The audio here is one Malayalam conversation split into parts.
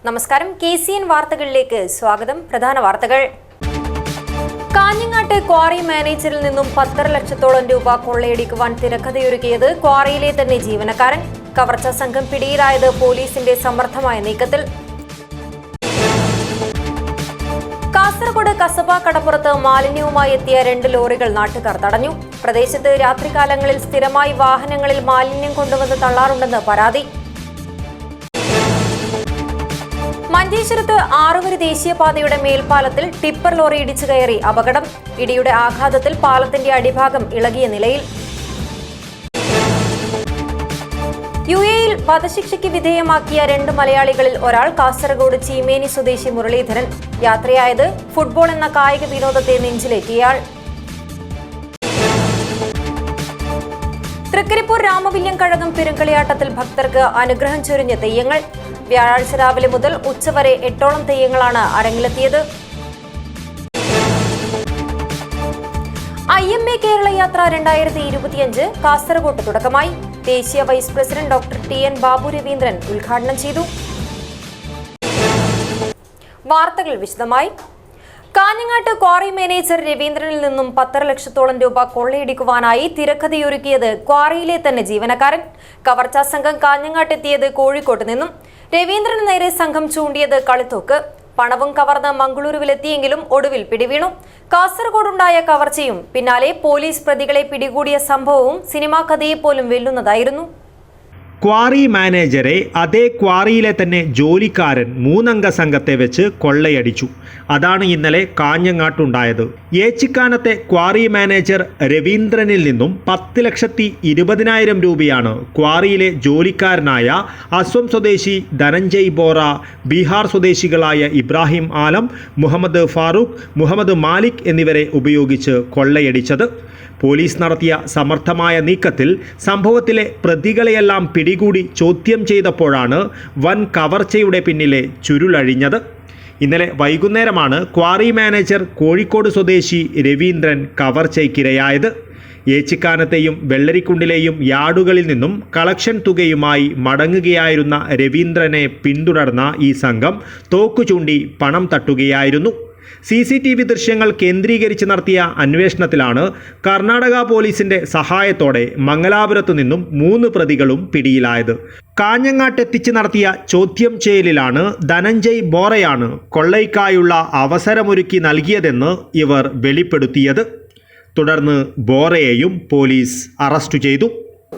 നമസ്കാരം. KCN വാർത്തകളിലേക്ക് സ്വാഗതം. പ്രധാന വാർത്തകൾ. കാഞ്ഞങ്ങാട്ട് ക്വാറി മാനേജറിൽ നിന്നും 10.5 ലക്ഷത്തോളം രൂപ കൊള്ളയടിക്കുവാൻ തിരക്കഥയൊരുക്കിയത് ക്വാറിയിലെ തന്നെ ജീവനക്കാരൻ. കവർച്ചാ സംഘം പിടിയിലായത് പോലീസിന്റെ സമർത്ഥമായ നീക്കത്തിൽ. കാസർഗോഡ് കസബ കടപ്പുറത്ത് മാലിന്യവുമായി എത്തിയ 2 ലോറികൾ നാട്ടുകാർ തടഞ്ഞു. പ്രദേശത്ത് രാത്രികാലങ്ങളിൽ സ്ഥിരമായി വാഹനങ്ങളിൽ മാലിന്യം കൊണ്ടുവന്ന് തള്ളാറുണ്ടെന്ന് പരാതി. മഞ്ചേശ്വരത്ത് ആറുവരി ദേശീയപാതയുടെ മേൽപ്പാലത്തിൽ ടിപ്പർ ലോറി ഇടിച്ചു കയറി അപകടം. ഇടിയുടെ ആഘാതത്തിൽ പാലത്തിന്റെ അടിഭാഗം ഇളകിയ നിലയിൽ. UAE-യിൽ വധശിക്ഷയ്ക്ക് വിധേയമാക്കിയ 2 മലയാളികളിൽ ഒരാൾ കാസർഗോഡ് ചീമേനി സ്വദേശി മുരളീധരൻ. യാത്രയായത് ഫുട്ബോൾ എന്ന കായിക വിനോദത്തെ നെഞ്ചിലേറ്റിയയാൾ. തൃക്കരിപ്പൂർ രാമവില്യം കഴകം പെരുങ്കളിയാട്ടത്തിൽ ഭക്തർക്ക് അനുഗ്രഹം ചൊരിഞ്ഞ തെയ്യങ്ങൾ. വ്യാഴാഴ്ച രാവിലെ മുതൽ ഉച്ചവരെ 8ഓളം തെയ്യങ്ങളാണ് അരങ്ങിലെത്തിയത്. IMA കേരള യാത്ര 2025 കാസർഗോട്ട് തുടക്കമായി. ദേശീയ vice president doctor TN Babu Raveendran ഉദ്ഘാടനം ചെയ്തു. വാർത്തകൾ വിശദമായി. കാഞ്ഞങ്ങാട്ട് ക്വാറി മാനേജർ രവീന്ദ്രനിൽ നിന്നും 10.5 ലക്ഷത്തോളം രൂപ കൊള്ളയടിക്കുവാനായി തിരക്കഥയൊരുക്കിയത് ക്വാറിയിലെ തന്നെ ജീവനക്കാരൻ. കവർച്ചാ സംഘം കാഞ്ഞങ്ങാട്ടെത്തിയത് കോഴിക്കോട്ട് നിന്നും. രവീന്ദ്രന് നേരെ സംഘം ചൂണ്ടിയത് കളിത്തോക്ക്. പണവും കവർന്ന് മംഗളൂരുവിലെത്തിയെങ്കിലും ഒടുവിൽ പിടിവീണു. കാസർഗോഡുണ്ടായ കവർച്ചയും പിന്നാലെ പോലീസ് പ്രതികളെ പിടികൂടിയ സംഭവവും സിനിമാ കഥയെപ്പോലും വെല്ലുന്നതായിരുന്നു. ക്വാറി മാനേജരെ അതേ ക്വാറിയിലെ തന്നെ ജോലിക്കാരൻ 3 അംഗ സംഘത്തെ വെച്ച് കൊള്ളയടിച്ചു. അതാണ് ഇന്നലെ കാഞ്ഞങ്ങാട്ടുണ്ടായത്. ഏച്ചിക്കാനത്തെ ക്വാറി മാനേജർ രവീന്ദ്രനിൽ നിന്നും 10,20,000 രൂപയാണ് ക്വാറിയിലെ ജോലിക്കാരനായ അസം സ്വദേശി ധനഞ്ജയ് ബോറ, ബീഹാർ സ്വദേശികളായ ഇബ്രാഹിം ആലം, മുഹമ്മദ് ഫാറൂഖ്, മുഹമ്മദ് മാലിക് എന്നിവരെ ഉപയോഗിച്ച് കൊള്ളയടിച്ചത്. പോലീസ് നടത്തിയ സമർത്ഥമായ നീക്കത്തിൽ സംഭവത്തിലെ പ്രതികളെയെല്ലാം പിടികൂടി ചോദ്യം ചെയ്തപ്പോഴാണ് വൻ കവർച്ചയുടെ പിന്നിലെ ചുരുളഴിഞ്ഞത്. ഇന്നലെ വൈകുന്നേരമാണ് ക്വാറി മാനേജർ കോഴിക്കോട് സ്വദേശി രവീന്ദ്രൻ കവർച്ചയ്ക്കിരയായത്. ഏച്ചിക്കാനത്തെയും വെള്ളരിക്കുണ്ടിലെയും യാർഡുകളിൽ നിന്നും കളക്ഷൻ തുകയുമായി മടങ്ങുകയായിരുന്ന രവീന്ദ്രനെ പിന്തുടർന്ന ഈ സംഘം തോക്കു ചൂണ്ടി പണം തട്ടുകയായിരുന്നു. CCTV ദൃശ്യങ്ങൾ കേന്ദ്രീകരിച്ച് നടത്തിയ അന്വേഷണത്തിലാണ് കർണാടക പോലീസിന്റെ സഹായത്തോടെ മംഗലാപുരത്തു നിന്നും 3 പ്രതികളും പിടിയിലായത്. കാഞ്ഞങ്ങാട്ടെത്തിച്ച് നടത്തിയ ചോദ്യം ചെയ്യലിലാണ് ധനഞ്ജയ് ബോറയാണ് കൊള്ളയ്ക്കായുള്ള അവസരമൊരുക്കി നൽകിയതെന്ന് ഇവർ വെളിപ്പെടുത്തിയത്. തുടർന്ന് ബോറയെയും പോലീസ് അറസ്റ്റ് ചെയ്തു.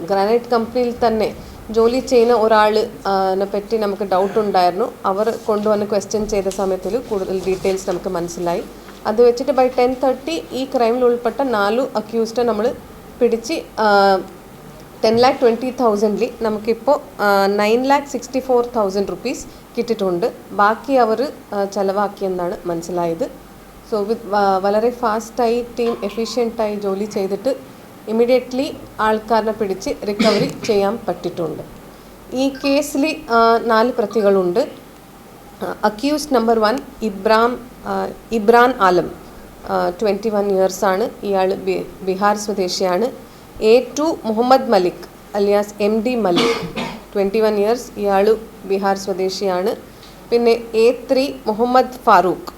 ഗ്രാനൈറ്റ് കമ്പനിയിൽ തന്നെ ജോലി ചെയ്യുന്ന ഒരാളിനെ പറ്റി നമുക്ക് ഡൗട്ട് ഉണ്ടായിരുന്നു. അവർ കൊണ്ടുവന്ന് ക്വസ്റ്റ്യൻ ചെയ്ത സമയത്തിൽ കൂടുതൽ ഡീറ്റെയിൽസ് നമുക്ക് മനസ്സിലായി. അത് വെച്ചിട്ട് ബൈ 10:30 ഈ ക്രൈമിൽ ഉൾപ്പെട്ട 4 അക്യൂസ്ഡ് നമ്മൾ പിടിച്ച് 10,20,000 നമുക്കിപ്പോൾ 9,64,000 റുപ്പീസ് കിട്ടിയിട്ടുണ്ട്. ബാക്കി അവർ ചിലവാക്കിയെന്നാണ് മനസ്സിലായത്. സോ വളരെ ഫാസ്റ്റായി ടീം എഫിഷ്യൻ്റായി ജോലി ചെയ്തിട്ട് ഇമ്മീഡിയറ്റ്ലി ആൾക്കാരെ പിടിച്ച് റിക്കവറി ചെയ്യാൻ പറ്റിയിട്ടുണ്ട്. ഈ കേസിൽ 4 പ്രതികളുണ്ട്. അക്യൂസ്ഡ് നമ്പർ 1 ഇബ്രാൻ ആലം, 21 ഇയേഴ്സാണ്. ഇയാൾ ബീഹാർ സ്വദേശിയാണ്. A2 മുഹമ്മദ് മലിക് അലിയാസ് MD മലിക്, 21 ഇയേഴ്സ്. ഇയാൾ ബീഹാർ സ്വദേശിയാണ്. പിന്നെ A3 മുഹമ്മദ് ഫാറൂഖ്,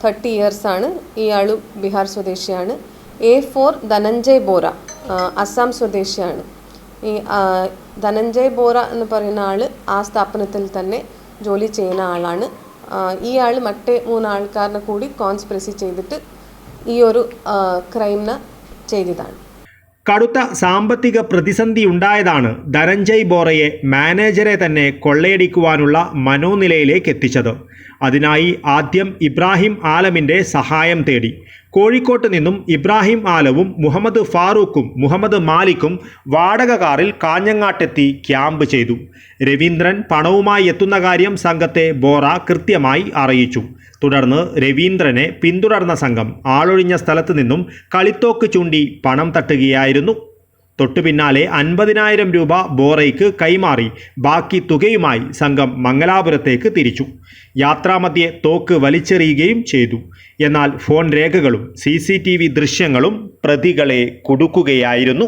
30 ഇയേഴ്സാണ്. ഇയാൾ ബീഹാർ സ്വദേശിയാണ്. A4 ധനഞ്ജയ് ബോറ, അസം സ്വദേശിയാണ്. ഈ ധനഞ്ജയ് ബോറ എന്ന് പറയുന്ന ആൾ ആ സ്ഥാപനത്തിൽ തന്നെ ജോലി ചെയ്യുന്ന ആളാണ്. ഈ ആൾ മറ്റേ 3 ആൾക്കാരനെ കൂടി കോൺസ്പിറസി ചെയ്തിട്ട് ഈ ഒരു ക്രൈമിനെ ചെയ്തതാണ്. കടുത്ത സാമ്പത്തിക പ്രതിസന്ധി ഉണ്ടായതാണ് ധനഞ്ജയ് ബോറയെ മാനേജരെ തന്നെ കൊള്ളയടിക്കുവാനുള്ള മനോനിലയിലേക്ക് എത്തിച്ചത്. അതിനായി ആദ്യം ഇബ്രാഹിം ആലമിൻ്റെ സഹായം തേടി. കോഴിക്കോട്ട് നിന്നും ഇബ്രാഹിം ആലവും മുഹമ്മദ് ഫാറൂഖും മുഹമ്മദ് മാലിക്കും വാടക കാറിൽ കാഞ്ഞങ്ങാട്ടെത്തി ക്യാമ്പ് ചെയ്തു. രവീന്ദ്രൻ പണവുമായി എത്തുന്ന കാര്യം സംഘത്തെ ബോറ കൃത്യമായി അറിയിച്ചു. തുടർന്ന് രവീന്ദ്രനെ പിന്തുടർന്ന സംഘം ആളൊഴിഞ്ഞ സ്ഥലത്ത് നിന്നും കളിത്തോക്ക് ചൂണ്ടി പണം തട്ടുകയായിരുന്നു. തൊട്ടു പിന്നാലെ 50,000 രൂപ ബോറയ്ക്ക് കൈമാറി ബാക്കി തുകയുമായി സംഘം മംഗലാപുരത്തേക്ക് തിരിച്ചു. യാത്രാമധ്യേ തോക്ക് വലിച്ചെറിയുകയും ചെയ്തു. എന്നാൽ ഫോൺ രേഖകളും CCTV ദൃശ്യങ്ങളും പ്രതികളെ കുടുക്കുകയായിരുന്നു.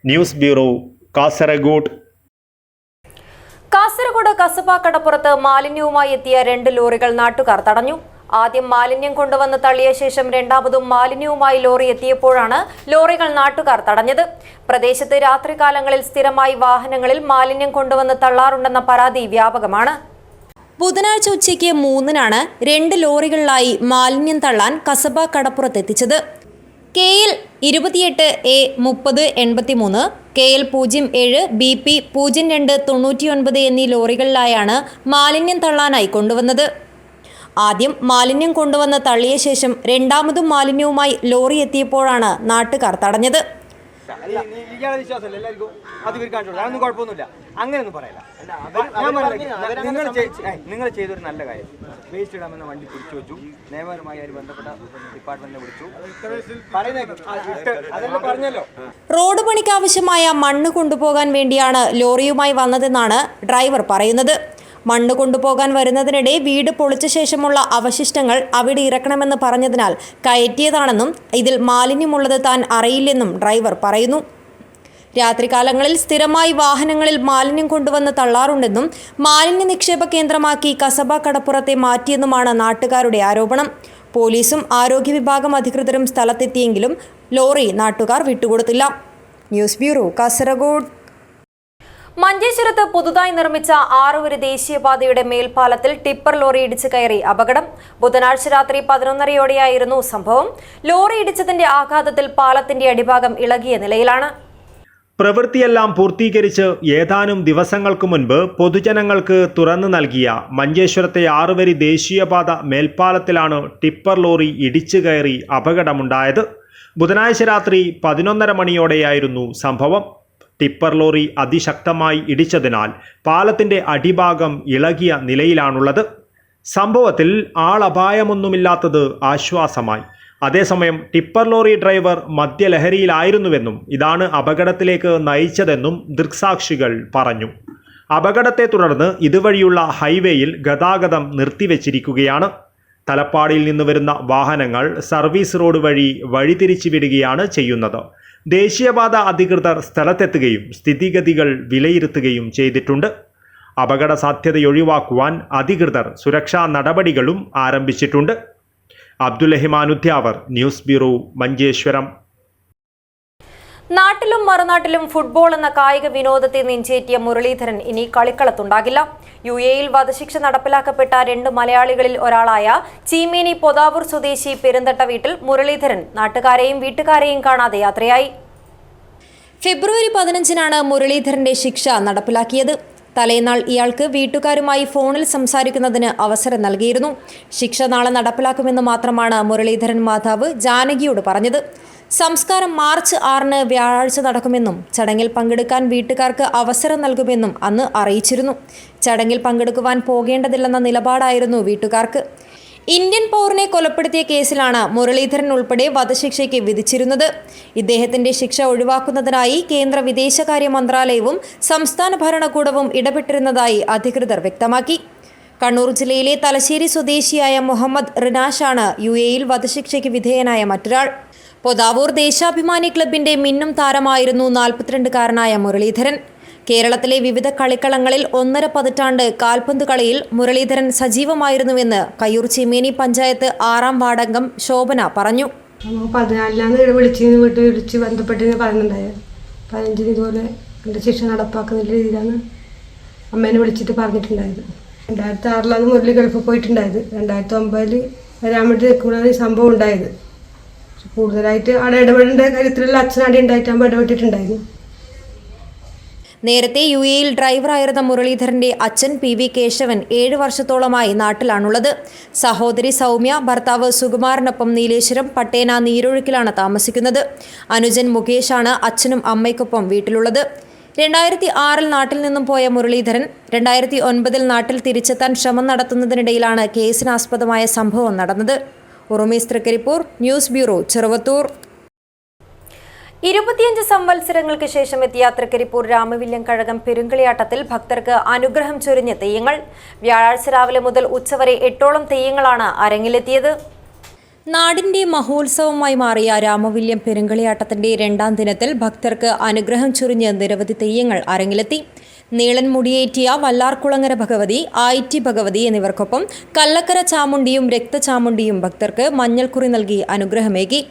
News bureau, Kasaragod. കാസർഗോഡ് കസബ കടപ്പുറത്ത് മാലിന്യവുമായി എത്തിയ 2 ലോറികൾ നാട്ടുകാർ തടഞ്ഞു. ആദ്യം മാലിന്യം കൊണ്ടുവന്ന് തള്ളിയ ശേഷം രണ്ടാമതും മാലിന്യവുമായി ലോറി എത്തിയപ്പോഴാണ് ലോറികൾ നാട്ടുകാർ തടഞ്ഞത്. പ്രദേശത്ത് രാത്രികാലങ്ങളിൽ സ്ഥിരമായി വാഹനങ്ങളിൽ മാലിന്യം കൊണ്ടുവന്ന് തള്ളാറുണ്ടെന്ന പരാതി വ്യാപകമാണ്. ബുധനാഴ്ച ഉച്ചയ്ക്ക് 3-നാണ് 2 ലോറികളിലായി മാലിന്യം തള്ളാൻ Kasaba കടപ്പുറത്തെത്തിച്ചത്. KL 28A3083, KL 07 BP 0299 എന്നീ ലോറികളിലായാണ് മാലിന്യം തള്ളാനായി കൊണ്ടുവന്നത്. ആദ്യം മാലിന്യം കൊണ്ടുവന്ന് തള്ളിയ ശേഷം രണ്ടാമതും മാലിന്യവുമായി ലോറി എത്തിയപ്പോഴാണ് നാട്ടുകാർ തടഞ്ഞത്. അങ്ങനെയൊന്നും പറയില്ല. നിങ്ങൾ ചെയ്തൊരു നല്ല കാര്യം. വേസ്റ്റ് ഇടാമെന്ന വണ്ടി പിടിച്ചു വെച്ചു. നിയമപരമായി അതിന് ബന്ധപ്പെട്ട ഡിപ്പാർട്ട്മെന്റിനെ വിളിച്ചു. പറഞ്ഞല്ലോ. റോഡ് പണിക്കാവശ്യമായ മണ്ണ് കൊണ്ടുപോകാൻ വേണ്ടിയാണ് ലോറിയുമായി വന്നതെന്നാണ് ഡ്രൈവർ പറയുന്നത്. മണ്ണ് കൊണ്ടുപോകാൻ വരുന്നതിനിടെ വീട് പൊളിച്ച ശേഷമുള്ള അവശിഷ്ടങ്ങൾ അവിടെ ഇറക്കണമെന്ന് പറഞ്ഞതിനാൽ കയറ്റിയതാണെന്നും ഇതിൽ മാലിന്യമുള്ളത് താൻ അറിയില്ലെന്നും ഡ്രൈവർ പറയുന്നു. രാത്രികാലങ്ങളിൽ സ്ഥിരമായി വാഹനങ്ങളിൽ മാലിന്യം കൊണ്ടുവന്ന് തള്ളാറുണ്ടെന്നും മാലിന്യ നിക്ഷേപ കേന്ദ്രമാക്കി കസബ കടപ്പുറത്തെ മാറ്റിയെന്നുമാണ് നാട്ടുകാരുടെ ആരോപണം. പോലീസും ആരോഗ്യ വിഭാഗം അധികൃതരും സ്ഥലത്തെത്തിയെങ്കിലും ലോറി നാട്ടുകാർ വിട്ടുകൊടുത്തില്ല. News bureau, Kasaragod. മഞ്ചേശ്വരത്ത് പുതുതായി നിർമ്മിച്ച 6 വരി ദേശീയപാതയുടെ മേൽപ്പാലത്തിൽ ടിപ്പർ ലോറി ഇടിച്ചു കയറി അപകടം. ബുധനാഴ്ച രാത്രി 11:30യോടെയായിരുന്നു സംഭവം. ലോറി ഇടിച്ചതിന്റെ ആഘാതത്തിൽ പാലത്തിന്റെ അടിഭാഗം ഇളകിയ നിലയിലാണ്. പ്രവൃത്തിയെല്ലാം പൂർത്തീകരിച്ച് ഏതാനും ദിവസങ്ങൾക്ക് മുൻപ് പൊതുജനങ്ങൾക്ക് തുറന്നു നൽകിയ മഞ്ചേശ്വരത്തെ 6 വരി ദേശീയപാത മേൽപ്പാലത്തിലാണ് ടിപ്പർ ലോറി ഇടിച്ചു കയറി അപകടമുണ്ടായത്. ബുധനാഴ്ച രാത്രി 11:30 മണിയോടെയായിരുന്നു സംഭവം. ടിപ്പർ ലോറി അതിശക്തമായി ഇടിച്ചതിനാൽ പാലത്തിന്റെ അടിഭാഗം ഇളകിയ നിലയിലാണുള്ളത്. സംഭവത്തിൽ ആളപായമൊന്നുമില്ലാത്തത് ആശ്വാസമായി. അതേസമയം ടിപ്പർ ലോറി ഡ്രൈവർ മദ്യലഹരിയിലായിരുന്നുവെന്നും ഇതാണ് അപകടത്തിലേക്ക് നയിച്ചതെന്നും ദൃക്സാക്ഷികൾ പറഞ്ഞു. അപകടത്തെ തുടർന്ന് ഇതുവഴിയുള്ള ഹൈവേയിൽ ഗതാഗതം നിർത്തിവെച്ചിരിക്കുകയാണ്. തലപ്പാടിയിൽ നിന്ന് വരുന്ന വാഹനങ്ങൾ സർവീസ് റോഡ് വഴി വഴിതിരിച്ചു വിടുകയാണ് ചെയ്യുന്നത്. ദേശീയപാത അധികൃതർ സ്ഥലത്തെത്തുകയും സ്ഥിതിഗതികൾ വിലയിരുത്തുകയും ചെയ്തിട്ടുണ്ട്. അപകട സാധ്യതയൊഴിവാക്കുവാൻ അധികൃതർ സുരക്ഷാ നടപടികളും ആരംഭിച്ചിട്ടുണ്ട്. അബ്ദുൽ-റഹ്മാൻ ഉദ്യാവർ, ന്യൂസ് ബ്യൂറോ, മഞ്ചേശ്വരം. നാട്ടിലും മറുനാട്ടിലും ഫുട്ബോൾ എന്ന കായിക വിനോദത്തെ നെഞ്ചേറ്റിയ മുരളീധരൻ ഇനി കളിക്കളത്തുണ്ടാകില്ല. UAEയിൽ വധശിക്ഷ നടപ്പിലാക്കപ്പെട്ട 2 മലയാളികളിൽ ഒരാളായ ചീമേനി പൊതാവൂർ സ്വദേശി പെരുന്തട്ട വീട്ടിൽ മുരളീധരൻ നാട്ടുകാരെയും വീട്ടുകാരെയും കാണാതെ യാത്രയായി. ഫെബ്രുവരി 15-നാണ് മുരളീധരന്റെ ശിക്ഷ നടപ്പിലാക്കിയത്. തലേന്നാൾ ഇയാൾക്ക് വീട്ടുകാരുമായി ഫോണിൽ സംസാരിക്കുന്നതിന് അവസരം നൽകിയിരുന്നു. ശിക്ഷ നാളെ നടപ്പിലാക്കുമെന്ന് മാത്രമാണ് മുരളീധരൻ മാതാവ് ജാനകിയോട് പറഞ്ഞത്. സംസ്കാരം മാർച്ച് 6-ന് വ്യാഴാഴ്ച നടക്കുമെന്നും ചടങ്ങിൽ പങ്കെടുക്കാൻ വീട്ടുകാർക്ക് അവസരം നൽകുമെന്നും അന്ന് അറിയിച്ചിരുന്നു. ചടങ്ങിൽ പങ്കെടുക്കുവാൻ പോകേണ്ടതില്ലെന്ന നിലപാടായിരുന്നു വീട്ടുകാർക്ക്. ഇന്ത്യൻ പൗരനെ കൊലപ്പെടുത്തിയ കേസിലാണ് മുരളീധരൻ ഉൾപ്പെടെ വധശിക്ഷയ്ക്ക് വിധിച്ചിരുന്നത്. ഇദ്ദേഹത്തിന്റെ ശിക്ഷ ഒഴിവാക്കുന്നതിനായി കേന്ദ്ര വിദേശകാര്യ മന്ത്രാലയവും സംസ്ഥാന ഭരണകൂടവും ഇടപെട്ടിരുന്നതായി അധികൃതർ വ്യക്തമാക്കി. കണ്ണൂർ ജില്ലയിലെ തലശ്ശേരി സ്വദേശിയായ മുഹമ്മദ് റിനാഷാണ് UAEയിൽ വധശിക്ഷയ്ക്ക് വിധേയനായ മറ്റൊരാൾ. പൊതാവൂർ ദേശാഭിമാനി ക്ലബിന്റെ മിന്നും താരമായിരുന്നു 42-കാരനായ മുരളീധരൻ. കേരളത്തിലെ വിവിധ കളിക്കളങ്ങളിൽ 1.5 പതിറ്റാണ്ട് കാൽപന്ത് കളിയിൽ മുരളീധരൻ സജീവമായിരുന്നുവെന്ന് കയ്യൂർ ചീമേനി പഞ്ചായത്ത് 6-ാം വാർഡംഗം ശോഭന പറഞ്ഞു. 14-ാം തീയതി വിളിച്ച് ബന്ധപ്പെട്ട് പറയുന്നുണ്ടായത്. 15-ന് ഇതുപോലെ എൻ്റെ ശിക്ഷ നടപ്പാക്കുന്ന രീതിയിലാണ് അമ്മേനെ വിളിച്ചിട്ട് പറഞ്ഞിട്ടുണ്ടായത്. 2006-ലാണ് മുരളി ഗൾഫിൽ പോയിട്ടുണ്ടായത്. 2009-ൽ വരാൻ വേണ്ടി നിൽക്കുമ്പോഴാണ് ഈ സംഭവം ഉണ്ടായത്. കൂടുതലായിട്ട് അവിടെ ഇടപെടേണ്ട കാര്യത്തിലുള്ള അച്ഛനടി ഉണ്ടായിട്ടാകുമ്പോൾ ഇടപെട്ടിട്ടുണ്ടായിരുന്നു. നേരത്തെ UAEയിൽ ഡ്രൈവറായിരുന്ന മുരളീധരന്റെ അച്ഛൻ PV കേശവൻ 7 വർഷത്തോളമായി നാട്ടിലാണുള്ളത്. സഹോദരി സൗമ്യ, ഭർത്താവ് സുകുമാരനൊപ്പം നീലേശ്വരം പട്ടേന നീരൊഴുക്കിലാണ് താമസിക്കുന്നത്. അനുജൻ മുകേഷാണ് അച്ഛനും അമ്മയ്ക്കൊപ്പം വീട്ടിലുള്ളത്. 2006-ൽ നാട്ടിൽ നിന്നും പോയ മുരളീധരൻ 2009-ൽ നാട്ടിൽ തിരിച്ചെത്താൻ ശ്രമം നടത്തുന്നതിനിടയിലാണ് കേസിനാസ്പദമായ സംഭവം നടന്നത്. ഉറുമീസ് തൃക്കരിപ്പൂർ, ന്യൂസ് ബ്യൂറോ, ചെറുവത്തൂർ. 25 സംവത്സരങ്ങൾക്ക് ശേഷം എത്തിയ തൃക്കരിപ്പൂർ രാമവില്യം കഴകം പെരുങ്കളിയാട്ടത്തിൽ ഭക്തർക്ക് അനുഗ്രഹം ചൊരിഞ്ഞ തെയ്യങ്ങൾ. വ്യാഴാഴ്ച രാവിലെ മുതൽ ഉച്ചവരെ 8ഓളം തെയ്യങ്ങളാണ് അരങ്ങിലെത്തിയത്. നാടിന്റെ മഹോത്സവമായി മാറിയ രാമവില്യം പെരുങ്കളിയാട്ടത്തിന്റെ 2ാം ദിനത്തിൽ ഭക്തർക്ക് അനുഗ്രഹം ചൊരിഞ്ഞ് നിരവധി തെയ്യങ്ങൾ അരങ്ങിലെത്തി. നീളൻ മുടിയേറ്റിയ വല്ലാർകുളങ്ങര ഭഗവതി, ആയിറ്റി ഭഗവതി എന്നിവർക്കൊപ്പം കല്ലക്കര ചാമുണ്ടിയും രക്തചാമുണ്ടിയും ഭക്തർക്ക് മഞ്ഞൾക്കുറി നൽകി അനുഗ്രഹമേകി.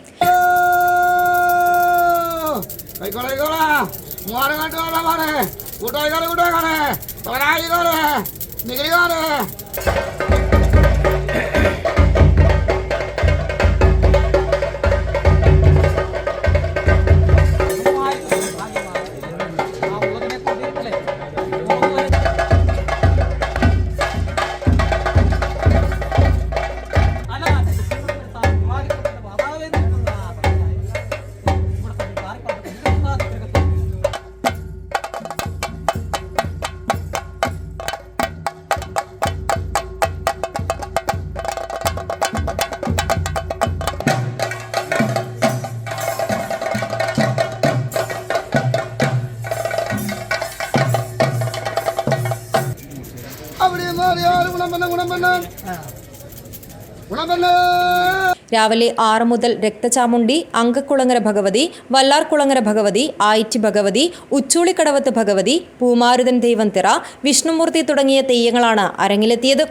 രാവിലെ 6 മുതൽ രക്തചാമുണ്ടി, അങ്കക്കുളങ്ങര ഭഗവതി, വല്ലാർകുളങ്ങര ഭഗവതി, ആയിറ്റി ഭഗവതി, ഉച്ചൂളിക്കടവത്ത് ഭഗവതി, പൂമാരുതൻ ദൈവംതിറ, വിഷ്ണുമൂർത്തി തുടങ്ങിയ തെയ്യങ്ങളാണ് അരങ്ങിലെത്തിയത്.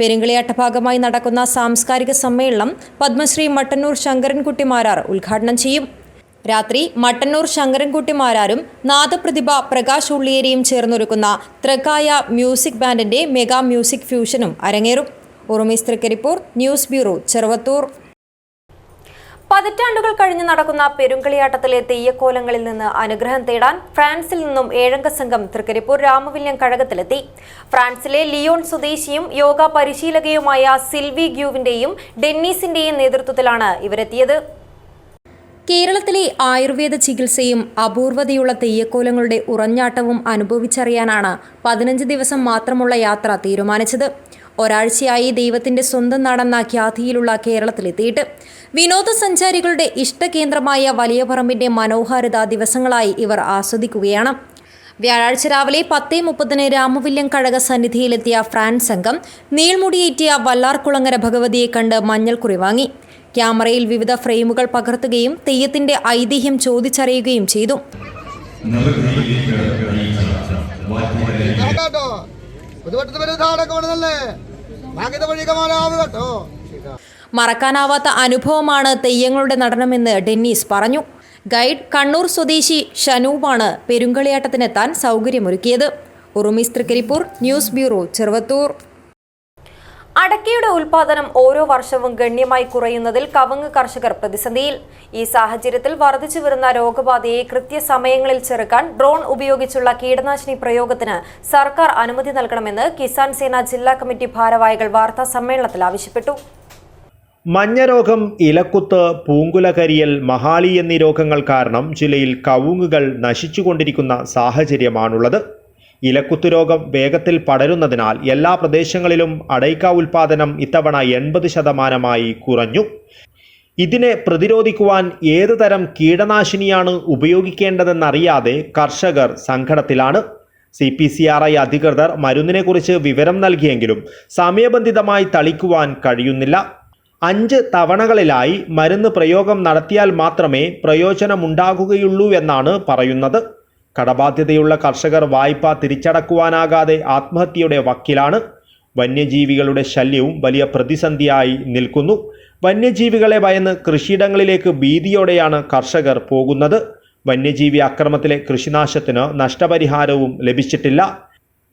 പെരുങ്കളിയാട്ട ഭാഗമായി നടക്കുന്ന സാംസ്കാരിക സമ്മേളനം പത്മശ്രീ മട്ടന്നൂർ ശങ്കരൻകുട്ടി മാരാർ ഉദ്ഘാടനം ചെയ്യും. രാത്രി മട്ടന്നൂർ ശങ്കരൻകുട്ടി മാരാരും നാദപ്രതിഭ പ്രകാശ് ഉള്ളിയേരിയും ചേർന്നൊരുക്കുന്ന ത്രകായ മ്യൂസിക് ബാൻഡിന്റെ മെഗാ മ്യൂസിക് ഫ്യൂഷനും അരങ്ങേറും. Urumees Trikaripur, news bureau, Cheruvathur. പതിറ്റാണ്ടുകൾ കഴിഞ്ഞ് നടക്കുന്ന പെരുങ്കളിയാട്ടത്തിലെ തെയ്യക്കോലങ്ങളിൽ നിന്ന് അനുഗ്രഹം തേടാൻ ഫ്രാൻസിൽ നിന്നും 7 അംഗ സംഘം തൃക്കരിപ്പൂർ രാമവില്യം കഴകത്തിലെത്തി. ഫ്രാൻസിലെ ലിയോൺ സ്വദേശിയും യോഗ പരിശീലകയുമായ സിൽവി ഗ്യൂവിന്റെയും ഡെന്നീസിന്റെയും നേതൃത്വത്തിലാണ് ഇവരെത്തിയത്. കേരളത്തിലെ ആയുർവേദ ചികിത്സയും അപൂർവതയുള്ള തെയ്യക്കോലങ്ങളുടെ ഉറഞ്ഞാട്ടവും അനുഭവിച്ചറിയാനാണ് 15 ദിവസം മാത്രമുള്ള യാത്ര തീരുമാനിച്ചത്. ഒരാഴ്ചയായി ദൈവത്തിന്റെ സ്വന്തം നാടെന്ന ഖ്യാതിയിലുള്ള കേരളത്തിലെത്തിയിട്ട് വിനോദസഞ്ചാരികളുടെ ഇഷ്ടകേന്ദ്രമായ വലിയ പറമ്പിന്റെ മനോഹാരിത ദിവസങ്ങളായി ഇവർ ആസ്വദിക്കുകയാണ്. വ്യാഴാഴ്ച രാവിലെ 10:30 രാമവില്യം കഴക സന്നിധിയിലെത്തിയ ഫ്രാൻസ് സംഘം നീൾമുടിയേറ്റിയ വല്ലാർകുളങ്ങര ഭഗവതിയെ കണ്ട് മഞ്ഞൾക്കുറി വാങ്ങി. ക്യാമറയിൽ വിവിധ ഫ്രെയിമുകൾ പകർത്തുകയും തെയ്യത്തിന്റെ ഐതിഹ്യം ചോദിച്ചറിയുകയും ചെയ്തു. മറക്കാനാവാത്ത അനുഭവമാണ് തെയ്യങ്ങളുടെ നടനമെന്ന് ഡെന്നീസ് പറഞ്ഞു. ഗൈഡ് കണ്ണൂർ സ്വദേശി ഷനൂബാണ് പെരുങ്കളിയാട്ടത്തിനെത്താൻ സൗകര്യമൊരുക്കിയത്. ഉറുമീസ് തൃക്കരിപ്പൂർ, ന്യൂസ് ബ്യൂറോ, ചെറുവത്തൂർ. അടക്കയുടെ ഉൽപാദനം ഓരോ വർഷവും ഗണ്യമായി കുറയുന്നതിൽ കവുങ്ങ് കർഷകർ പ്രതിസന്ധിയിൽ. ഈ സാഹചര്യത്തിൽ വർദ്ധിച്ചു വരുന്ന രോഗബാധയെ കൃത്യസമയങ്ങളിൽ ചെറുക്കാൻ ഡ്രോൺ ഉപയോഗിച്ചുള്ള കീടനാശിനി പ്രയോഗത്തിന് സർക്കാർ അനുമതി നൽകണമെന്ന് കിസാൻ സേന ജില്ലാ കമ്മിറ്റി ഭാരവാഹികൾ വാർത്താ സമ്മേളനത്തിൽ ആവശ്യപ്പെട്ടു. മഞ്ഞരോഗം, ഇലക്കുത്ത്, പൂങ്കുലകരിയൽ, മഹാളി എന്നീ രോഗങ്ങൾ കാരണം ജില്ലയിൽ കവുങ്ങുകൾ നശിച്ചുകൊണ്ടിരിക്കുന്ന സാഹചര്യമാണുള്ളത്. ഇലക്കുത്തു രോഗം വേഗത്തിൽ പടരുന്നതിനാൽ എല്ലാ പ്രദേശങ്ങളിലും അടയ്ക്ക ഉൽപാദനം ഇത്തവണ 80% കുറഞ്ഞു. ഇതിനെ പ്രതിരോധിക്കുവാൻ ഏതു തരം കീടനാശിനിയാണ് ഉപയോഗിക്കേണ്ടതെന്നറിയാതെ കർഷകർ സങ്കടത്തിലാണ്. CPCRI അധികൃതർ മരുന്നിനെക്കുറിച്ച് വിവരം നൽകിയെങ്കിലും സമയബന്ധിതമായി തളിക്കുവാൻ കഴിയുന്നില്ല. 5 തവണകളിലായി മരുന്ന് പ്രയോഗം നടത്തിയാൽ മാത്രമേ പ്രയോജനമുണ്ടാകുകയുള്ളൂ എന്നാണ് പറയുന്നത്. കടബാധ്യതയുള്ള കർഷകർ വായ്പ തിരിച്ചടക്കുവാനാകാതെ ആത്മഹത്യയുടെ വക്കിലാണ്. വന്യജീവികളുടെ ശല്യവും വലിയ പ്രതിസന്ധിയായി നിൽക്കുന്നു. വന്യജീവികളെ ഭയന്ന് കൃഷിയിടങ്ങളിലേക്ക് ഭീതിയോടെയാണ് കർഷകർ പോകുന്നത്. വന്യജീവി അക്രമത്തിലെ കൃഷിനാശത്തിന് നഷ്ടപരിഹാരവും ലഭിച്ചിട്ടില്ല.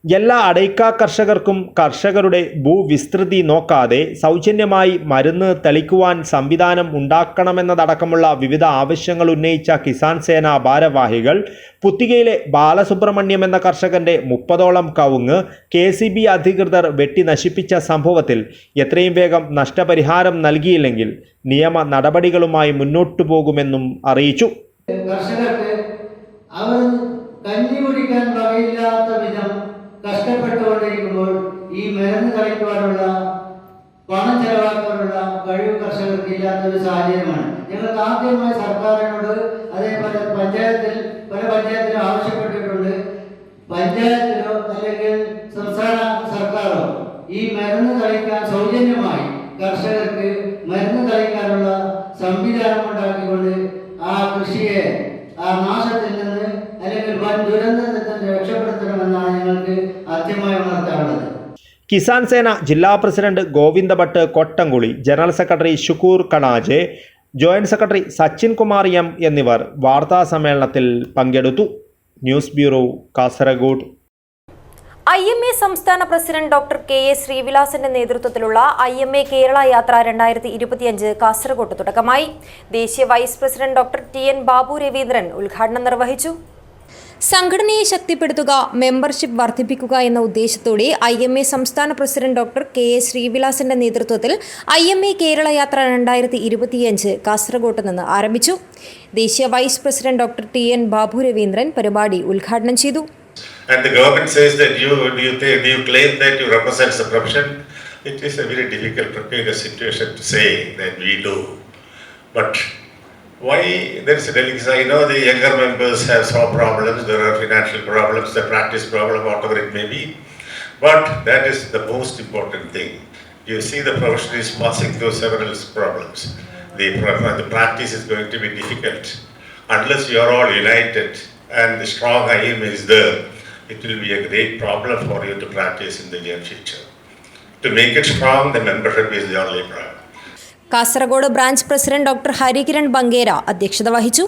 എല്ലാ അടയ്ക്ക കർഷകർക്കും കർഷകരുടെ ഭൂവിസ്തൃതി നോക്കാതെ സൗജന്യമായി മരുന്ന് തളിക്കുവാൻ സംവിധാനം ഉണ്ടാക്കണമെന്നതടക്കമുള്ള വിവിധ ആവശ്യങ്ങൾ ഉന്നയിച്ച കിസാൻ സേന ഭാരവാഹികൾ പുത്തികയിലെ ബാലസുബ്രഹ്മണ്യം എന്ന കർഷകന്റെ 30ഓളം കവുങ്ങ് KCB അധികൃതർ വെട്ടി നശിപ്പിച്ച സംഭവത്തിൽ എത്രയും വേഗം നഷ്ടപരിഹാരം നൽകിയില്ലെങ്കിൽ നിയമ നടപടികളുമായി മുന്നോട്ടു പോകുമെന്നും അറിയിച്ചു. കർഷകർക്ക് അവർ കഞ്ഞി കുടിക്കാൻ വകയില്ലാത്ത വിധം കഷ്ടപ്പെട്ടുകൊണ്ടിരിക്കുമ്പോൾ ഈ മരുന്ന് കളിക്കുവാനുള്ള പണം ചെലവാക്കാനുള്ള കഴിവ് കർഷകർക്ക് ഇല്ലാത്തൊരു സാഹചര്യമാണ്. ഞങ്ങൾക്ക് ആദ്യമായി സർക്കാരിനോട് അതേപോലെ പല പഞ്ചായത്തിലും ആവശ്യപ്പെട്ടിട്ടുണ്ട്. പഞ്ചായത്തിലോ അല്ലെങ്കിൽ സംസ്ഥാന സർക്കാരോ ഈ മരുന്ന് കളിക്കാൻ സൗജന്യമായി കർഷകർക്ക് മരുന്ന് കളിക്കാനുള്ള സംവിധാനം ഉണ്ടാക്കിക്കൊണ്ട് ആ കൃഷിയെ ആ നാശത്തിൽ നിന്ന് അല്ലെങ്കിൽ വൻ ദുരന്തത്തിൽ രക്ഷപ്പെടുത്തണമെന്നാണ് നടത്താറുള്ളത്. കിസാൻ സേന ജില്ലാ president Govinda Bhat Kottamkuli, general secretary Shukoor Kanaje, joint secretary Sachin Kumar M എന്നിവർ വാർത്താ സമ്മേളനത്തിൽ പങ്കെടുത്തു. News bureau, Kasaragod. IMA സംസ്ഥാന പ്രസിഡന്റ് ഡോക്ടർ KA ശ്രീവിലാസിന്റെ നേതൃത്വത്തിലുള്ള IMA കേരള യാത്ര 2025 കാസർഗോഡ് തുടക്കമായി. ദേശീയ vice president doctor TN Babu Raveendran ഉദ്ഘാടനം നിർവഹിച്ചു. സംഘടനയെ ശക്തിപ്പെടുത്തുക, മെമ്പർഷിപ്പ് വർദ്ധിപ്പിക്കുക എന്ന ഉദ്ദേശത്തോടെ IMA സംസ്ഥാന പ്രസിഡന്റ് ഡോക്ടർ KA ശ്രീവിലാസിന്റെ നേതൃത്വത്തിൽ IMA കേരള യാത്ര 2025 കാസർഗോഡ് നിന്ന് ആരംഭിച്ചു. ദേശീയ vice president doctor TN Babu Raveendran പരിപാടി ഉദ്ഘാടനം ചെയ്തു. And the government says that do you claim that you represent the profession? It is a very difficult situation to say that we do. But why there is a delicacy? I know the younger members have some problems, there are financial problems, the practice problem, whatever it may be. But that is the most important thing. You see, the profession is passing through several problems. The practice is going to be difficult. Unless you are all united and the strong aim is there, it will be a great problem for you to practice in the near future. To make it strong, the membership is the only problem. Kasaragod branch president doctor Harikiran Bangera അധ്യക്ഷത വഹിച്ചു.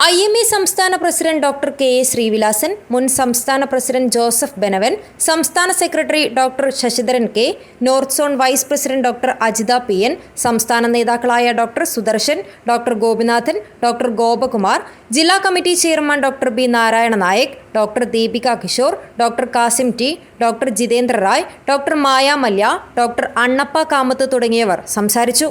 IMA സംസ്ഥാന പ്രസിഡന്റ് ഡോക്ടർ KA ശ്രീവിലാസൻ, മുൻ സംസ്ഥാന പ്രസിഡന്റ് ജോസഫ് ബെനവൻ, സംസ്ഥാന secretary doctor Sasidharan K, north zone vice president doctor Ajitha PN, സംസ്ഥാന നേതാക്കളായ doctor Sudarshan, doctor Gopinathan, doctor Gopakumar, ജില്ലാ committee chairman doctor B Narayana Nayak, doctor Deepika Kishore, doctor Kasim T, doctor Jitendra Rai, doctor Maya Mallya, doctor Annappa Kamath തുടങ്ങിയവർ സംസാരിച്ചു.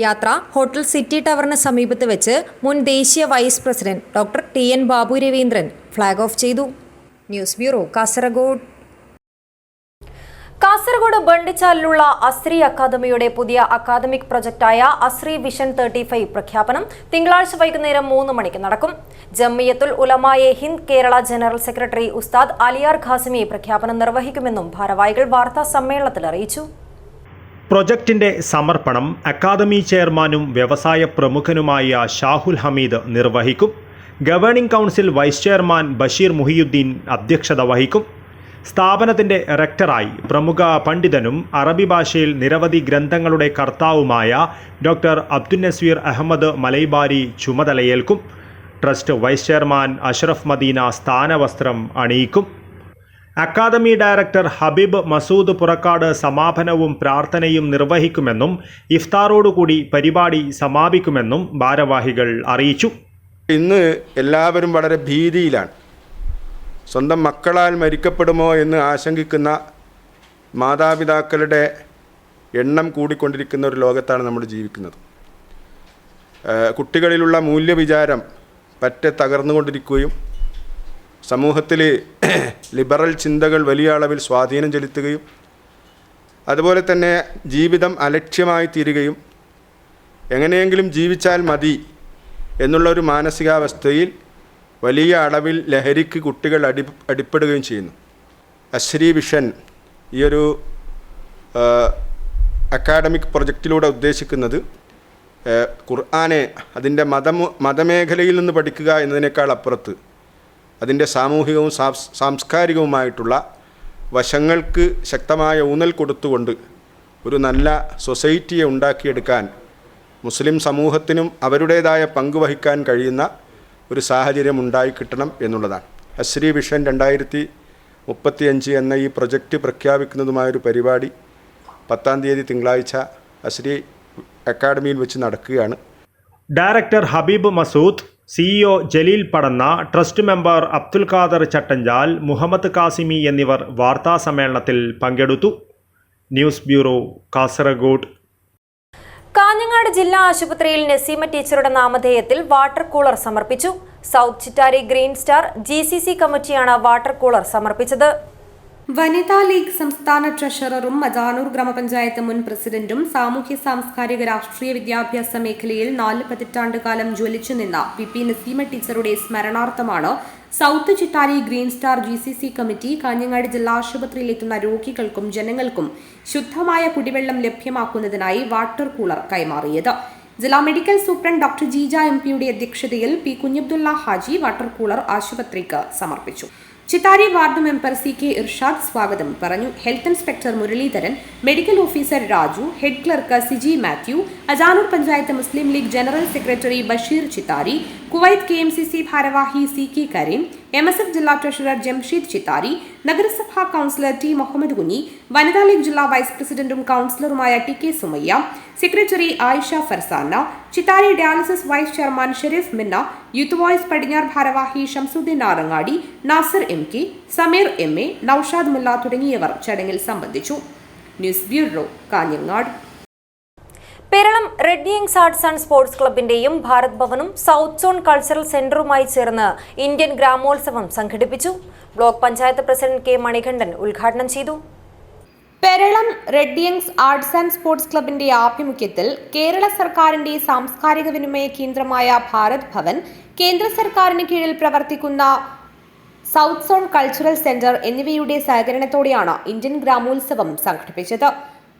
യാത്ര ഹോട്ടൽ സിറ്റി ടവറിന് സമീപത്ത് വെച്ച് മുൻ ദേശീയ vice president doctor TN Babu Raveendran flag off ചെയ്തു. News bureau, Kasaragod. കാസർഗോഡ് ബണ്ടിച്ചാലിലുള്ള അസ്രി അക്കാദമിയുടെ പുതിയ അക്കാദമിക് പ്രൊജക്ടായ അസ്രി വിഷൻ 35 പ്രഖ്യാപനം തിങ്കളാഴ്ച വൈകുന്നേരം 3 മണിക്ക് നടക്കും. ജമിയത്തുൽ ഉലമായെ ഹിന്ദ് കേരള ജനറൽ സെക്രട്ടറി ഉസ്താദ് അലിയാർ ഖാസിമി പ്രഖ്യാപനം നിർവഹിക്കുമെന്നും ഭാരവാഹികൾ വാർത്താ സമ്മേളനത്തിൽ അറിയിച്ചു. പ്രൊജക്ടിന്റെ സമർപ്പണം അക്കാദമി ചെയർമാനും വ്യവസായ പ്രമുഖനുമായ ഷാഹുൽ ഹമീദ് നിർവഹിക്കും. Governing council vice chairman Basheer Muhiyuddin അധ്യക്ഷത വഹിക്കും. സ്ഥാപനത്തിന്റെ റെക്ടറായി പ്രമുഖ പണ്ഡിതനും അറബി ഭാഷയിൽ നിരവധി ഗ്രന്ഥങ്ങളുടെ കർത്താവുമായ ഡോക്ടർ അബ്ദുൽ നസീർ അഹമ്മദ് മലൈബാരി ചുമതലയേൽക്കും. Trust vice chairman Ashraf Madina സ്ഥാനവസ്ത്രം അണിയിക്കും. അക്കാദമി ഡയറക്ടർ ഹബീബ് മസൂദ് പുറക്കാട് സമാപനവും പ്രാർത്ഥനയും നിർവഹിക്കുമെന്നും ഇഫ്താറോടുകൂടി പരിപാടി സമാപിക്കുമെന്നും ഭാരവാഹികൾ അറിയിച്ചു. ഇന്ന് എല്ലാവരും വളരെ ഭീതിയിലാണ്. സ്വന്തം മക്കളാൽ മരിക്കപ്പെടുമോ എന്ന് ആശങ്കിക്കുന്ന മാതാപിതാക്കളുടെ എണ്ണം കൂടിക്കൊണ്ടിരിക്കുന്ന ഒരു ലോകത്താണ് നമ്മൾ ജീവിക്കുന്നത്. കുട്ടികളിലുള്ള മൂല്യവിചാരം പറ്റെ തകർന്നുകൊണ്ടിരിക്കുകയും സമൂഹത്തിൽ ലിബറൽ ചിന്തകൾ വലിയ അളവിൽ സ്വാധീനം ചെലുത്തുകയും അതുപോലെ തന്നെ ജീവിതം അലക്ഷ്യമായി തീരുകയും എങ്ങനെയെങ്കിലും ജീവിച്ചാൽ മതി എന്നുള്ളൊരു മാനസികാവസ്ഥയിൽ വലിയ അളവിൽ ലഹരിക്ക് കുട്ടികൾ അടിപ്പെടുകയും ചെയ്യുന്നു. അസ്രി വിഷൻ ഈയൊരു അക്കാഡമിക് പ്രൊജക്റ്റിലൂടെ ഉദ്ദേശിക്കുന്നത് ഖുർആനെ അതിൻ്റെ മതമേഖലയിൽ നിന്ന് പഠിക്കുക എന്നതിനേക്കാൾ അപ്പുറത്ത് അതിൻ്റെ സാമൂഹികവും സാംസ്കാരികവുമായിട്ടുള്ള വശങ്ങൾക്ക് ശക്തമായ ഊന്നൽ കൊടുത്തുകൊണ്ട് ഒരു നല്ല സൊസൈറ്റിയെ ഉണ്ടാക്കിയെടുക്കാൻ മുസ്ലിം സമൂഹത്തിനും അവരുടേതായ പങ്ക് വഹിക്കാൻ കഴിയുന്ന ഒരു സാഹചര്യം ഉണ്ടായിക്കിട്ടണം എന്നുള്ളതാണ്. അസ്രി വിഷൻ 2035 എന്ന ഈ പ്രൊജക്റ്റ് പ്രഖ്യാപിക്കുന്നതുമായൊരു പരിപാടി 10-ാം തീയതി തിങ്കളാഴ്ച അസ്രി അക്കാഡമിയിൽ വെച്ച് നടക്കുകയാണ്. ഡയറക്ടർ ഹബീബ് മസൂദ്, CEO ജലീൽ പടന്ന, ട്രസ്റ്റ് മെമ്പർ അബ്ദുൽ ഖാദർ ചട്ടഞ്ചാൽ, മുഹമ്മദ് കാസിമി എന്നിവർ വാർത്താ സമ്മേളനത്തിൽ പങ്കെടുത്തു. News bureau, Kasaragod. കാഞ്ഞങ്ങാട് ജില്ലാ ആശുപത്രിയിൽ നസീമ ടീച്ചറുടെ നാമധേയത്തിൽ വാട്ടർ കൂളർ സമർപ്പിച്ചു. South Chittari green star GCC കമ്മിറ്റിയാണ് വാട്ടർ കൂളർ സമർപ്പിച്ചത്. വനിതാ ലീഗ് സംസ്ഥാന ട്രഷററും മജാനൂർ ഗ്രാമപഞ്ചായത്ത് മുൻ പ്രസിഡന്റും സാമൂഹ്യ സാംസ്കാരിക രാഷ്ട്രീയ വിദ്യാഭ്യാസ മേഖലയിൽ 4 പതിറ്റാണ്ടുകാലം ജ്വലിച്ചു നിന്ന VP നസീമ ടീച്ചറുടെ സ്മരണാർത്ഥമാണ് south Chittari green star GCC committee Kanhangad ജില്ലാ ആശുപത്രിയിലെത്തുന്ന രോഗികൾക്കും ജനങ്ങൾക്കും ശുദ്ധമായ കുടിവെള്ളം ലഭ്യമാക്കുന്നതിനായി വാട്ടർ കൂളർ കൈമാറിയത്. ജില്ലാ medical superintendent doctor Jeeja MP യുടെ അധ്യക്ഷതയിൽ P Kunhabdulla Haji water cooler ആശുപത്രിക്ക് സമർപ്പിച്ചു. Chithari ward member CK Irshad സ്വാഗതം പറഞ്ഞു. Health inspector Muraleedharan, medical officer Raju, head clerk Siji Mathew, Ajanur panchayat Muslim League general secretary Basheer Chithari, Kuwait KMCC ഭാരവാഹി CK കരീം, MSF ജില്ലാ ട്രഷറർ ജംഷീദ് ചിത്താരി, നഗരസഭാ കൗൺസിലർ T മുഹമ്മദ് കുഞ്ഞി, വനിതാ ലീഗ് ജില്ലാ വൈസ് പ്രസിഡന്റും കൗൺസിലറുമായ TK Sumayya, secretary Ayisha Farsana, Chithari dialysis vice chairman Shereef Minna, youth voice പടിഞ്ഞാർ ഭാരവാഹി ഷംസുദ്ദീൻ ആറങ്ങാടി, നാസർ MK, സമീർ MA, നൌഷാദ് മുല്ല തുടങ്ങിയവർ ചടങ്ങിൽ സംബന്ധിച്ചു. News bureau, Kanhangad. Peralam red youngs arts and sports ക്ലബിന്റെയും ഭാരത് ഭവനും സൗത്ത് സോൺ കൾച്ചറൽ സെന്ററുമായി ചേർന്ന് ഇന്ത്യൻ ഗ്രാമോത്സവം സംഘടിപ്പിച്ചു. Block panchayat president K Manikandan ഉദ്ഘാടനം ചെയ്തു. Peralam red youngs arts and sports ക്ലബിന്റെ ആഭിമുഖ്യത്തിൽ കേരള സർക്കാരിന്റെ സാംസ്കാരിക വിനിമയ കേന്ദ്രമായ ഭാരത് ഭവൻ, കേന്ദ്ര സർക്കാരിന് കീഴിൽ പ്രവർത്തിക്കുന്ന സൗത്ത് സോൺ കൾച്ചറൽ സെന്റർ എന്നിവയുടെ സഹകരണത്തോടെയാണ് ഇന്ത്യൻ ഗ്രാമോത്സവം സംഘടിപ്പിച്ചത്.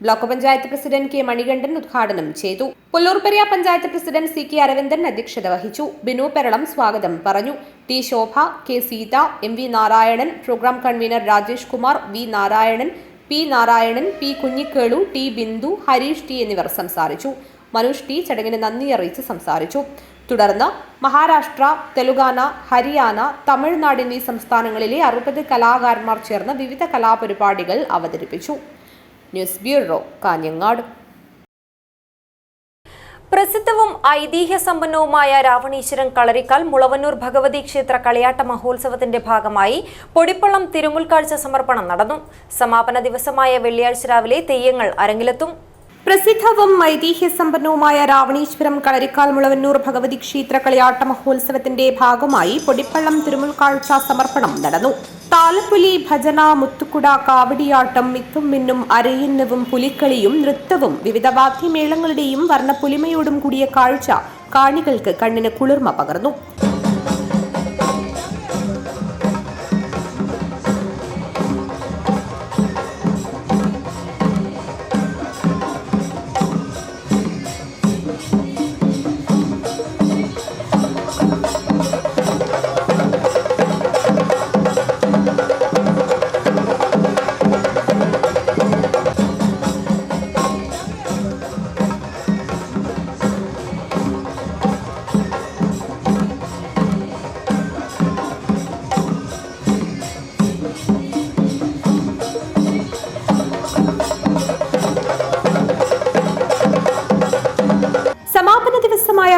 Block panchayat president K Manikandan ഉദ്ഘാടനം ചെയ്തു. പുല്ലൂർപ്പെരിയ പഞ്ചായത്ത് പ്രസിഡന്റ് CK അരവിന്ദൻ അധ്യക്ഷത വഹിച്ചു. ബിനു പെരളം സ്വാഗതം പറഞ്ഞു. T Shobha, K Seetha, MV Narayanan, program convener Rajesh Kumar, V Narayanan, P Narayanan, P Kunhikelu, T Bindu, Harish T എന്നിവർ സംസാരിച്ചു. മനോജ് T ചടങ്ങിന് നന്ദി അറിയിച്ച് സംസാരിച്ചു. തുടർന്ന് മഹാരാഷ്ട്ര, തെലുങ്കാന, ഹരിയാന, തമിഴ്നാട് എന്നീ സംസ്ഥാനങ്ങളിലെ 60 കലാകാരന്മാർ ചേർന്ന് വിവിധ കലാപരിപാടികൾ അവതരിപ്പിച്ചു. News bureau, Kanhangad. പ്രസിദ്ധവും ഐതിഹ്യ സമ്പന്നവുമായ രാവണീശ്വരം കളരിക്കാൽ മുളവന്നൂർ ഭഗവതി ക്ഷേത്ര കളിയാട്ട മഹോത്സവത്തിന്റെ ഭാഗമായി പൊടിപ്പള്ളം തിരുമുൽക്കാഴ്ച സമർപ്പണം നടന്നു. സമാപന ദിവസമായ വെള്ളിയാഴ്ച രാവിലെ തെയ്യങ്ങൾ അരങ്ങിലെത്തും. പ്രസിദ്ധവും ഐതിഹ്യ സമ്പന്നവുമായ രാവണീശ്വരം കളരിക്കാൽ മുളവന്നൂർ ഭഗവതി ക്ഷേത്ര കളിയാട്ട മഹോത്സവത്തിന്റെ ഭാഗമായി പൊടിപ്പള്ളം തിരുമുൽക്കാഴ്ച സമർപ്പണം നടന്നു. താലപ്പൊലി, ഭജന, മുത്തുക്കുട, കാവടിയാട്ടം, മിത്തും മിന്നും, അരയിന്നവും, പുലിക്കളിയും നൃത്തവും വിവിധ വാദ്യമേളങ്ങളുടെയും വർണ്ണപ്പൊലിമയോടും കൂടിയ കാഴ്ച കാണികൾക്ക് കണ്ണിന് കുളിർമ പകർന്നു.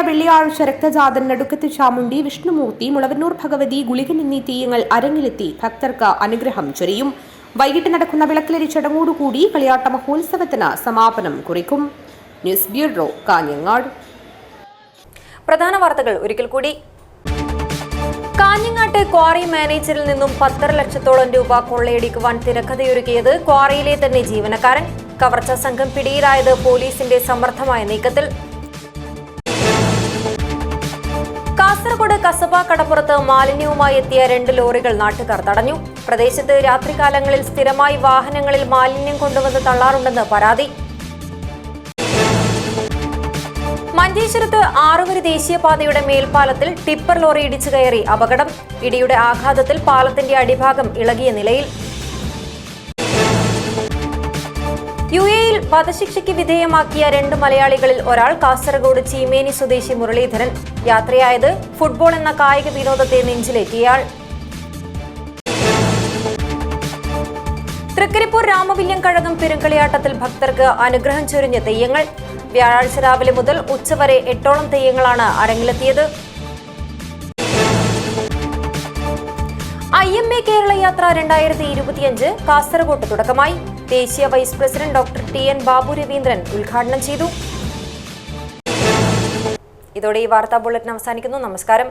വെള്ളിയാഴ്ച രക്തജാതൻ, നടുക്കത്ത് ചാമുണ്ടി, വിഷ്ണുമൂർത്തി, മുളവന്നൂർ ഭഗവതി, ഗുളികൻ എന്നീ തെയ്യങ്ങൾ അരങ്ങിലെത്തി ഭക്തർക്ക് അനുഗ്രഹം ചൊരിയും. വൈകിട്ട് നടക്കുന്ന വിളക്കിലരി ചടങ്ങോടുകൂടി കളിയാട്ട മഹോത്സവത്തിന് സമാപനം കുറിക്കും. News bureau, Kanhangad. പ്രധാന വാർത്തകൾ ഒരിക്കൽ കൂടി. കാഞ്ഞങ്ങാട്ട് ക്വാറി മാനേജറിൽ നിന്നും 10.5 ലക്ഷത്തോളം രൂപ കൊള്ളയടിക്കുവാൻ തിരക്കഥയൊരുക്കിയത് ക്വാറിയിലെ തന്നെ ജീവനക്കാരൻ. കവർച്ചാ സംഘം പിടിയിലായത് പോലീസിന്റെ സമർത്ഥമായ നീക്കത്തിൽ. കാസർഗോഡ് കസബ കടപ്പുറത്ത് മാലിന്യവുമായി എത്തിയ 2 ലോറികൾ നാട്ടുകാർ തടഞ്ഞു. പ്രദേശത്ത് രാത്രികാലങ്ങളിൽ സ്ഥിരമായി വാഹനങ്ങളിൽ മാലിന്യം കൊണ്ടുവന്ന് തള്ളാറുണ്ടെന്ന് പരാതി. മഞ്ചേശ്വരത്ത് 6 വരി ദേശീയപാതയുടെ മേൽപ്പാലത്തിൽ ടിപ്പർ ലോറി ഇടിച്ചു കയറി അപകടം. ഇടിയുടെ ആഘാതത്തിൽ പാലത്തിന്റെ അടിഭാഗം ഇളകിയ നിലയിൽ. UAE-യിൽ വധശിക്ഷയ്ക്ക് വിധേയമാക്കിയ 2 മലയാളികളിൽ ഒരാൾ കാസർഗോഡ് ചീമേനി സ്വദേശി മുരളീധരൻ. യാത്രയായത് ഫുട്ബോൾ എന്ന കായിക വിനോദത്തെ നെഞ്ചിലേറ്റിയയാൾ. തൃക്കരിപ്പൂർ രാമവില്യം കഴകം പെരുങ്കളിയാട്ടത്തിൽ ഭക്തർക്ക് അനുഗ്രഹം ചൊരിഞ്ഞ തെയ്യങ്ങൾ. വ്യാഴാഴ്ച രാവിലെ മുതൽ ഉച്ചവരെ 8ഓളം തെയ്യങ്ങളാണ് അരങ്ങിലെത്തിയത്. IMA കേരള യാത്ര 2025 കാസർഗോട്ട് തുടക്കമായി. ദേശീയ vice president doctor TN Babu Raveendran ഉദ്ഘാടനം ചെയ്തു. ഇതോടെ ഈ വാർത്താ ബുള്ളറ്റിൻ അവസാനിക്കുന്നു. നമസ്കാരം.